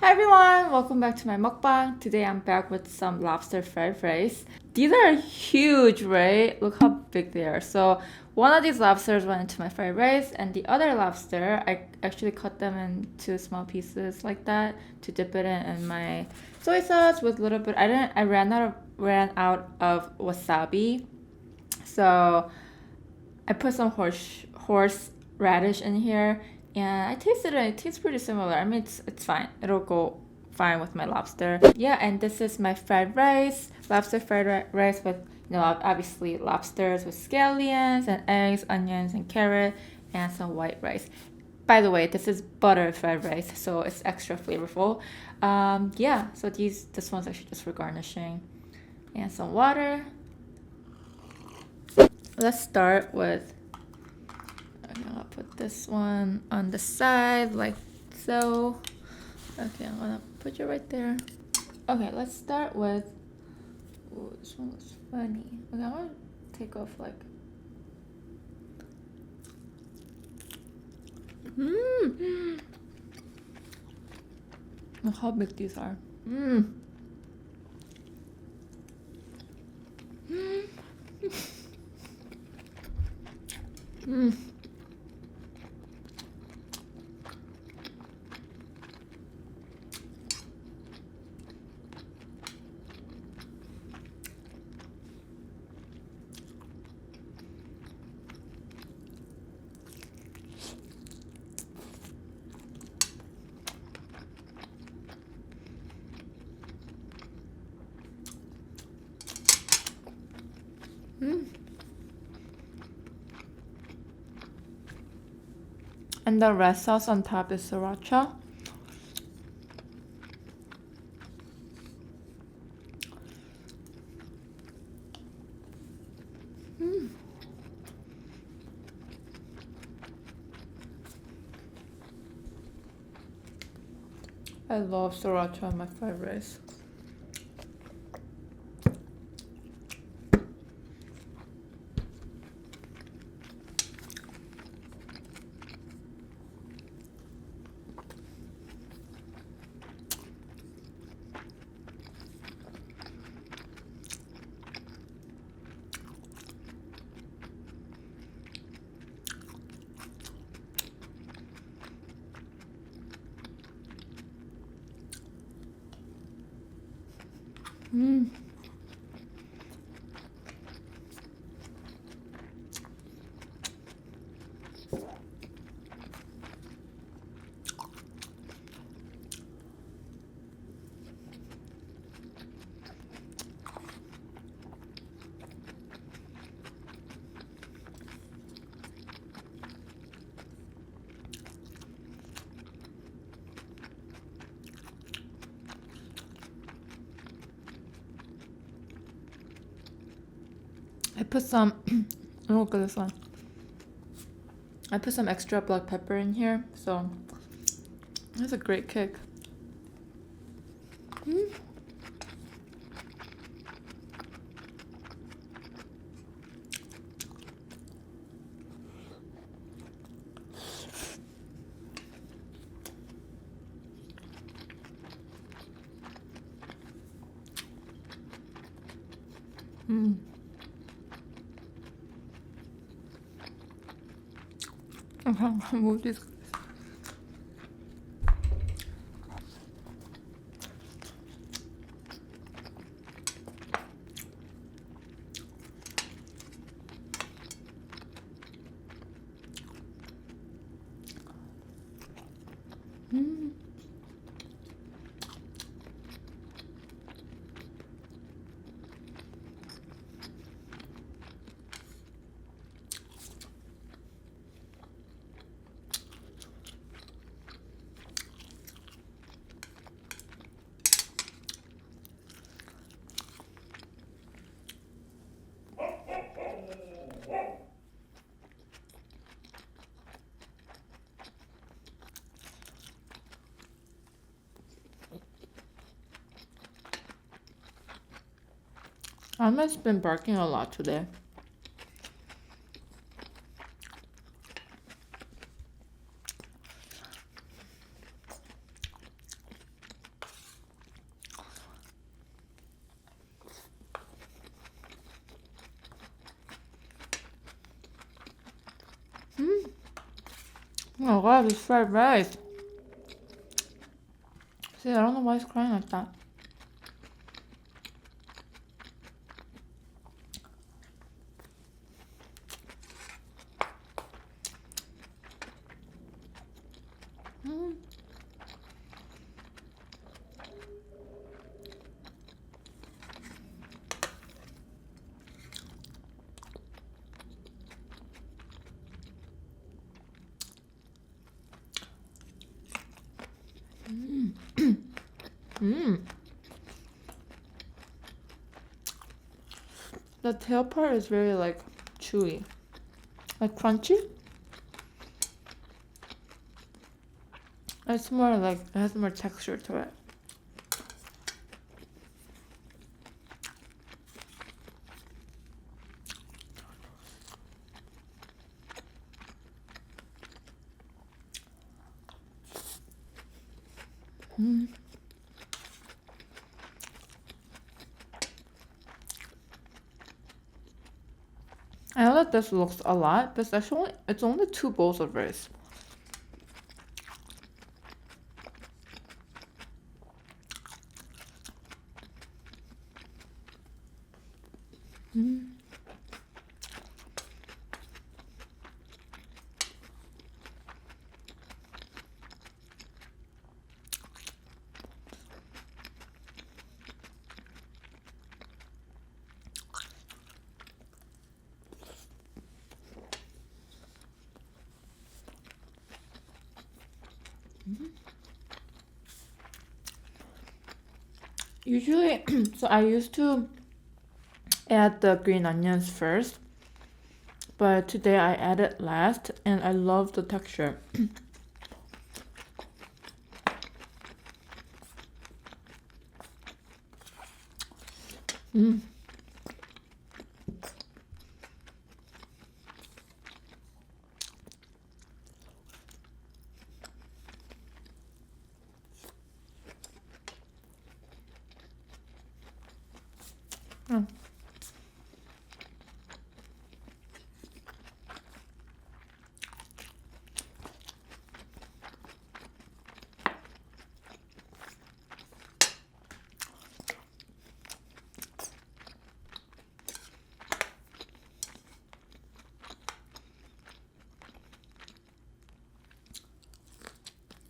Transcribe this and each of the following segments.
Hi everyone, welcome back to my mukbang. Today I'm back with some lobster fried rice. These are huge, right? Look how big they are. So one of these lobsters went into my fried rice, and the other lobster, I actually cut them into small pieces like that to dip it in my soy sauce with a little bit. I ran out of wasabi, so I put some horse radish in here, and I tasted it. It tastes pretty similar. I mean, it's fine. It'll go fine with my lobster. Yeah, and this is my fried rice, lobster rice with obviously lobsters with scallions and eggs, onions and carrot, and some white rice. By the way, this is butter fried rice, so it's extra flavorful. Yeah, so this one's actually just for garnishing, and some water. Let's start with I'll put this one on the side like so. Okay, I'm gonna put you right there. Okay, let's start with. Ooh, this one was funny. Okay, I'm gonna take off like. Look how big these are. And the red sauce on top is sriracha. I love sriracha on my fried rice. I put some. Look at this one. I put some extra black pepper in here, so that's a great kick. I can't move these. Alma's been barking a lot today. Oh my god, this fried rice. See, I don't know why it's crying like that. Mm. Mm. The tail part is very like chewy, like crunchy. It's more like it has more texture to it. Mm. I know that this looks a lot, but it's only 2 bowls of rice. Mm. Usually, so I used to add the green onions first, but today I added last and I love the texture. Mm. Mm.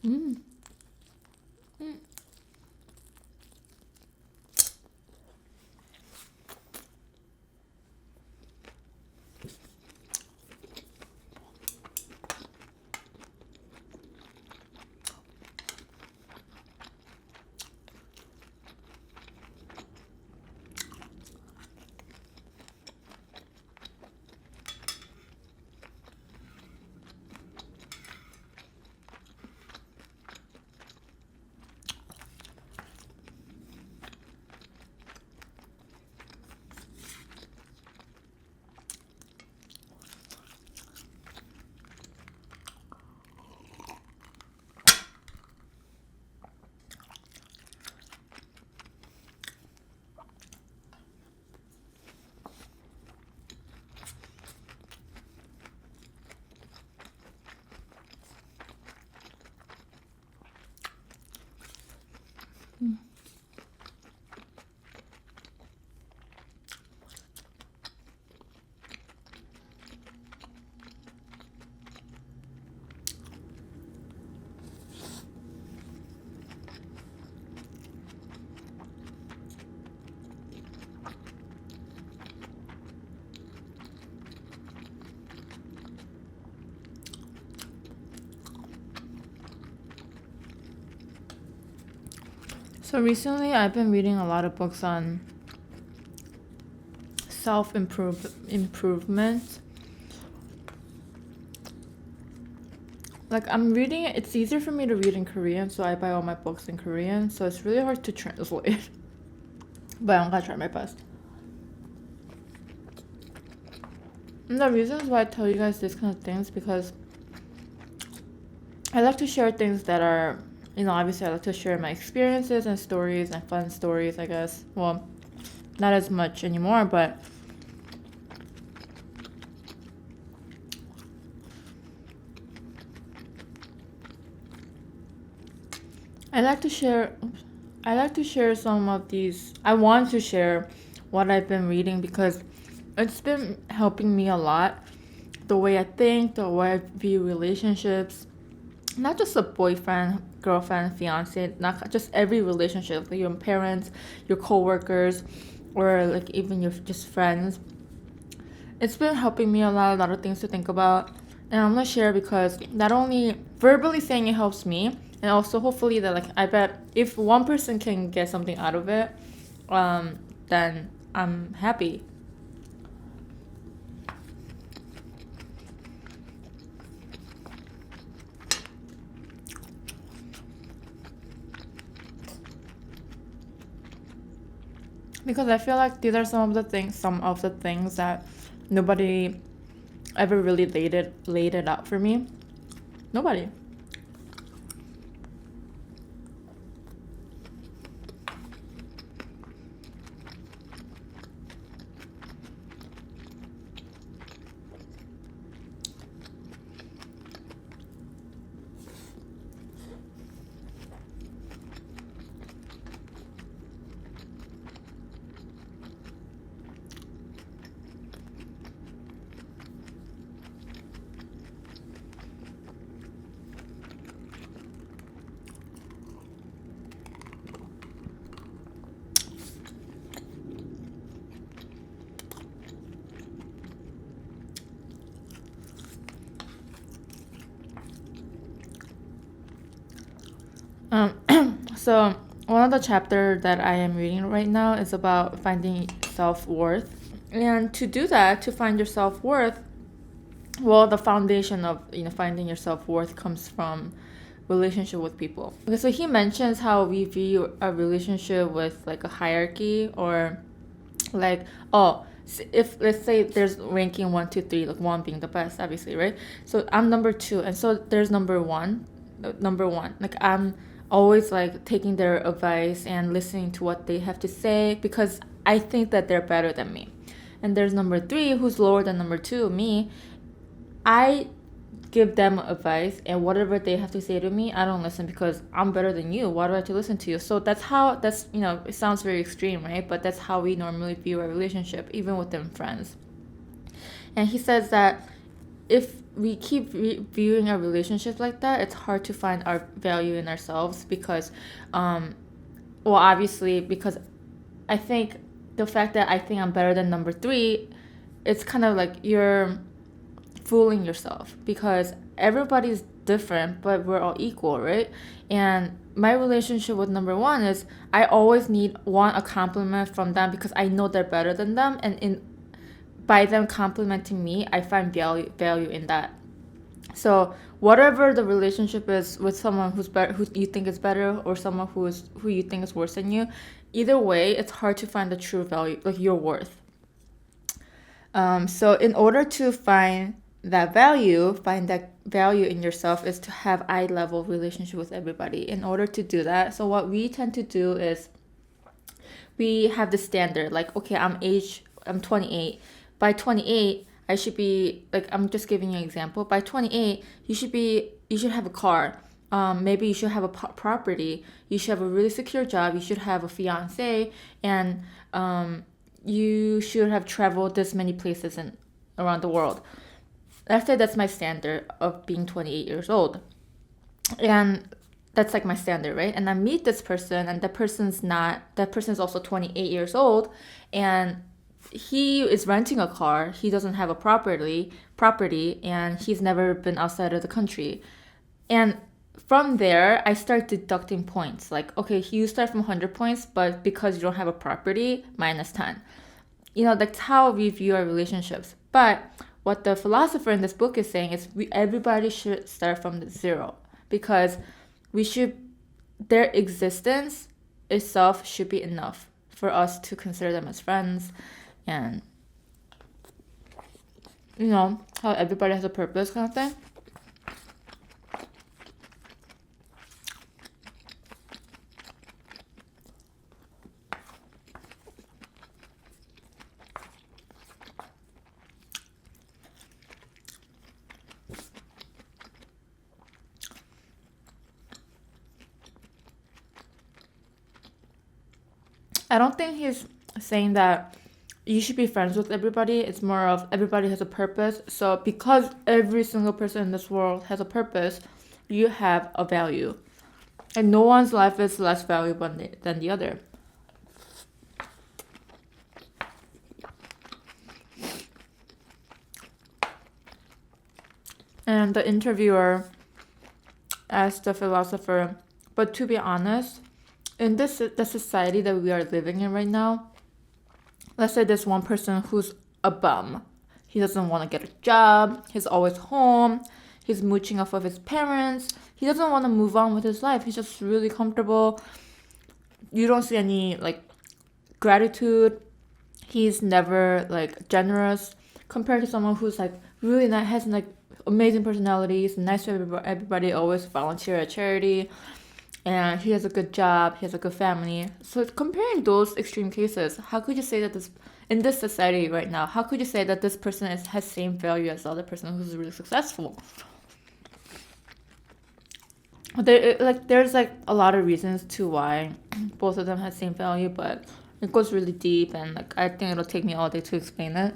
Mm. Mm. So recently I've been reading a lot of books on improvement. Like I'm reading it, it's easier for me to read in Korean, so I buy all my books in Korean, so it's really hard to translate. But I'm gonna try my best. And the reasons why I tell you guys this kind of things because I like to share things that are, obviously I like to share my experiences and stories and fun stories, I guess. Well, not as much anymore, but I like to share I like to share some of these. I want to share what I've been reading because it's been helping me a lot. The way I think, the way I view relationships, not just a boyfriend, girlfriend, fiance, not just every relationship, like your parents, your coworkers, or like even your just friends. It's been helping me a lot of things to think about. And I'm gonna share because not only verbally saying it helps me, and also hopefully that like I bet if one person can get something out of it, then I'm happy. Because I feel like these are some of the things that nobody ever really laid it out for me. Nobody. Um, so one of the chapter that I am reading right now is about finding self-worth. And to do that, to find your self-worth, well, the foundation of finding your self-worth comes from relationship with people. Okay, so he mentions how we view a relationship with like a hierarchy or like if let's say there's ranking 1 2 3, like one being the best obviously, right? So I'm number two, and so there's number one, like I'm always like taking their advice and listening to what they have to say because I think that they're better than me. And there's number three, who's lower than number two, me. I give them advice, and whatever they have to say to me, I don't listen because I'm better than you. Why do I have to listen to you? So that's it sounds very extreme, right? But that's how we normally view a relationship, even within friends. And he says that if we keep viewing our relationship like that, it's hard to find our value in ourselves because well, obviously, because I think the fact that I think I'm better than number three, it's kind of like you're fooling yourself because everybody's different, but we're all equal, right? And my relationship with number one is I always need a compliment from them because I know they're better than them, and in by them complimenting me, I find value in that. So whatever the relationship is with someone who's better, who you think is better, or someone who you think is worse than you, either way, it's hard to find the true value, like your worth. So in order to find that value in yourself is to have eye level relationship with everybody. In order to do that, so what we tend to do is we have the standard, like, okay, I'm 28. By 28, I should be like, I'm just giving you an example. By 28, you should have a car. Maybe you should have a property. You should have a really secure job. You should have a fiance, and you should have traveled this many places around the world. Let's say that's my standard of being 28 years old. And that's like my standard, right? And I meet this person, and that person's also 28 years old, and he is renting a car. He doesn't have a property, and he's never been outside of the country. And from there, I start deducting points. Like, okay, you start from 100 points, but because you don't have a property, minus 10. That's how we view our relationships. But what the philosopher in this book is saying is everybody should start from zero because we should their existence itself should be enough for us to consider them as friends, and how everybody has a purpose kind of thing. I don't think he's saying that you should be friends with everybody. It's more of everybody has a purpose. So because every single person in this world has a purpose, you have a value. And no one's life is less valuable than the other. And the interviewer asked the philosopher, but to be honest, in the society that we are living in right now, let's say there's one person who's a bum. He doesn't want to get a job. He's always home. He's mooching off of his parents. He doesn't want to move on with his life. He's just really comfortable. You don't see any like gratitude. He's never like generous compared to someone who's like really nice, has like amazing personalities, nice to everybody, always volunteer at charity, and he has a good job, he has a good family. So comparing those extreme cases, how could you say that this in this society right now, how could you say that this person has same value as the other person who's really successful? There's like a lot of reasons to why both of them have same value, but it goes really deep, and like I think it'll take me all day to explain it.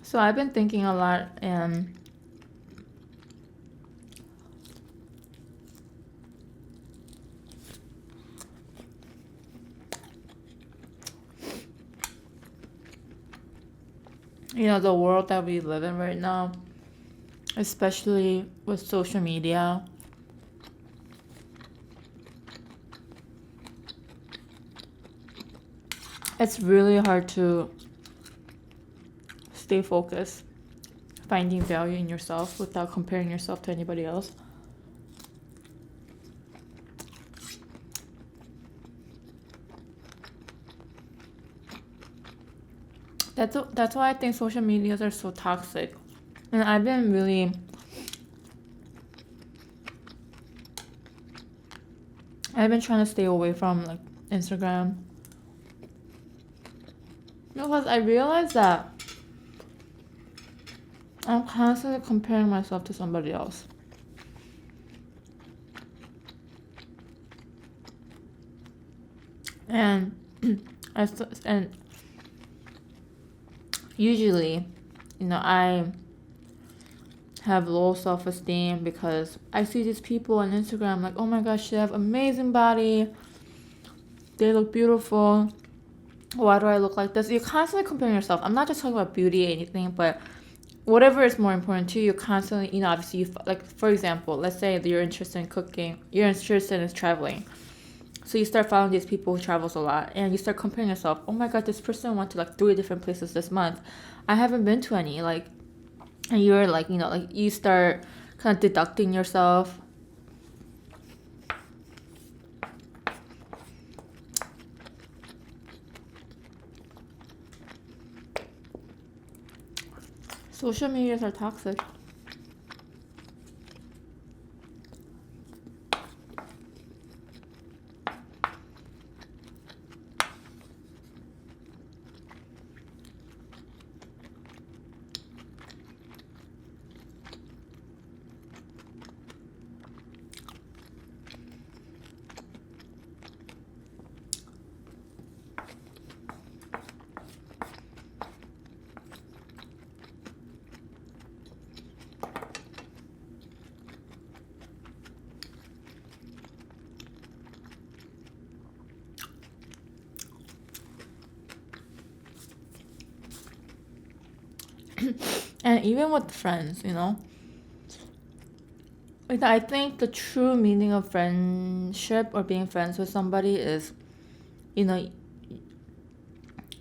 So I've been thinking a lot, and the world that we live in right now, especially with social media, it's really hard to stay focused, finding value in yourself without comparing yourself to anybody else. That's why I think social medias are so toxic. And I've been trying to stay away from like Instagram, because I realized that I'm constantly comparing myself to somebody else. And and usually, I have low self-esteem because I see these people on Instagram like, oh my gosh, they have amazing body, they look beautiful. Why do I look like this? You're constantly comparing yourself. I'm not just talking about beauty or anything, but whatever is more important to you, you're constantly, obviously, like, for example, let's say that you're interested in cooking, you're interested in traveling. So you start following these people who travels a lot, and you start comparing yourself. Oh my god, this person went to like 3 different places this month. I haven't been to any. Like, and you're like, like you start kind of deducting yourself. Social medias are toxic. And even with friends, like, I think the true meaning of friendship or being friends with somebody is, you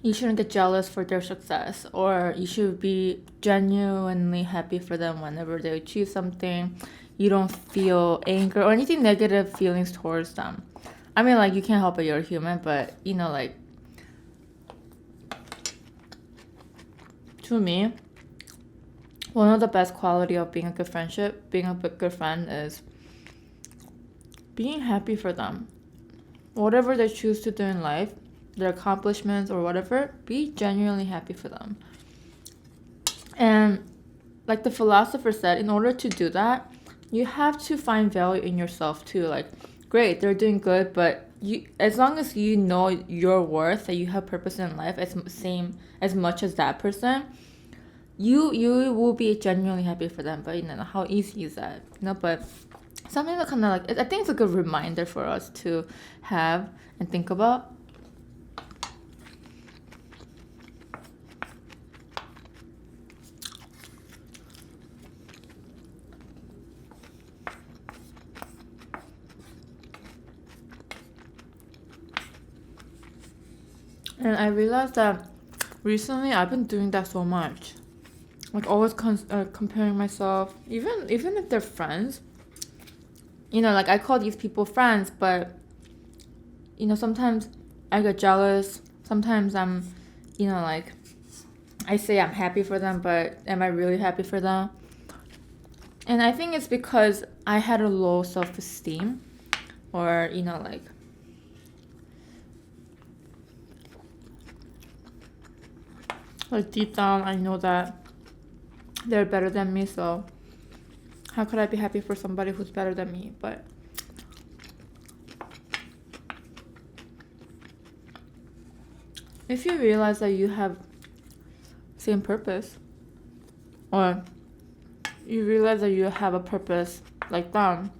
you shouldn't get jealous for their success, or you should be genuinely happy for them whenever they achieve something. You don't feel anger or anything negative feelings towards them. I mean, like, you can't help it, you're a human, but you know, like, to me, one of the best quality of being a good friendship, being a good friend, is being happy for them. Whatever they choose to do in life, their accomplishments or whatever, be genuinely happy for them. And like the philosopher said, in order to do that, you have to find value in yourself too. Like, great, they're doing good, but you, as long as you know your worth, that you have purpose in life as much as that person, you will be genuinely happy for them. But you know, how easy is that? You know, but something that kind of like, I think it's a good reminder for us to have and think about. And I realized that recently I've been doing that so much. Like, always comparing myself, even if they're friends. You know, like, I call these people friends, but you know, sometimes I get jealous. Sometimes I'm, you know, like, I say I'm happy for them, but am I really happy for them? And I think it's because I had a low self-esteem, or you know, like deep down I know that they're better than me, so how could I be happy for somebody who's better than me? But if you realize that you have same purpose, or you realize that you have a purpose like them,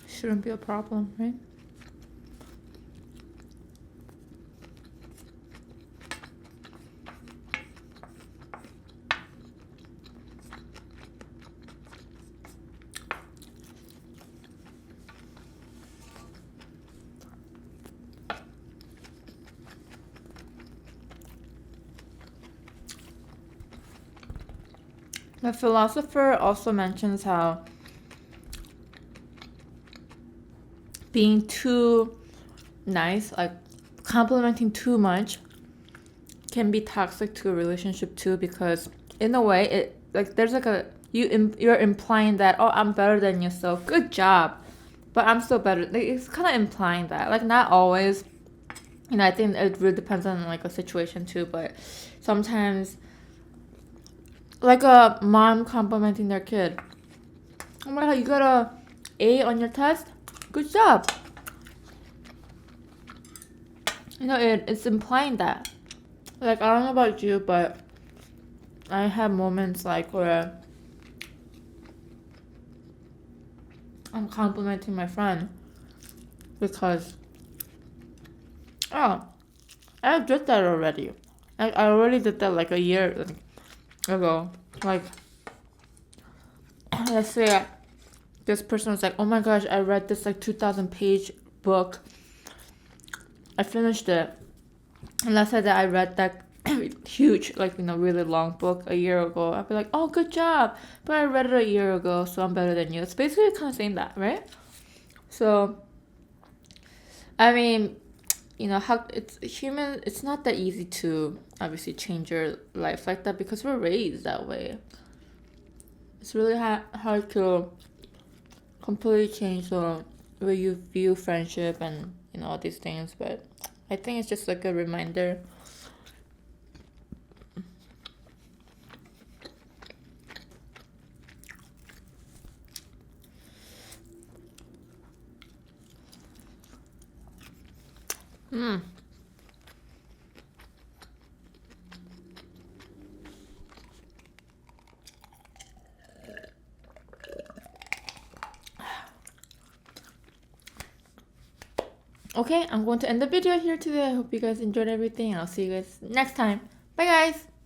shouldn't be a problem, right? The philosopher also mentions how being too nice, like complimenting too much, can be toxic to a relationship too, because in a way it, like, there's like a, you're implying that, oh, I'm better than you, so good job, but I'm still better. Like, it's kind of implying that, like, not always. You know, I think it really depends on like a situation too, but sometimes, like a mom complimenting their kid, oh my god, you got a A on your test, good job. You know, it's implying that. Like, I don't know about you, but I have moments like where I'm complimenting my friend because, oh, I did that already. I already did that like a year ago. Like, let's say this person was like, oh my gosh, I read this like 2,000-page book. I finished it. And let's say that I read that huge, like, you know, really long book a year ago. I'd be like, oh, good job. But I read it a year ago, so I'm better than you. It's basically kind of saying that, right? So, I mean, you know, how it's human, it's not that easy to obviously change your life like that because we're raised that way. It's really hard to completely change the way you view friendship and, you know, all these things, but I think it's just like a reminder. Okay, I'm going to end the video here today. I hope you guys enjoyed everything. I'll see you guys next time. Bye, guys!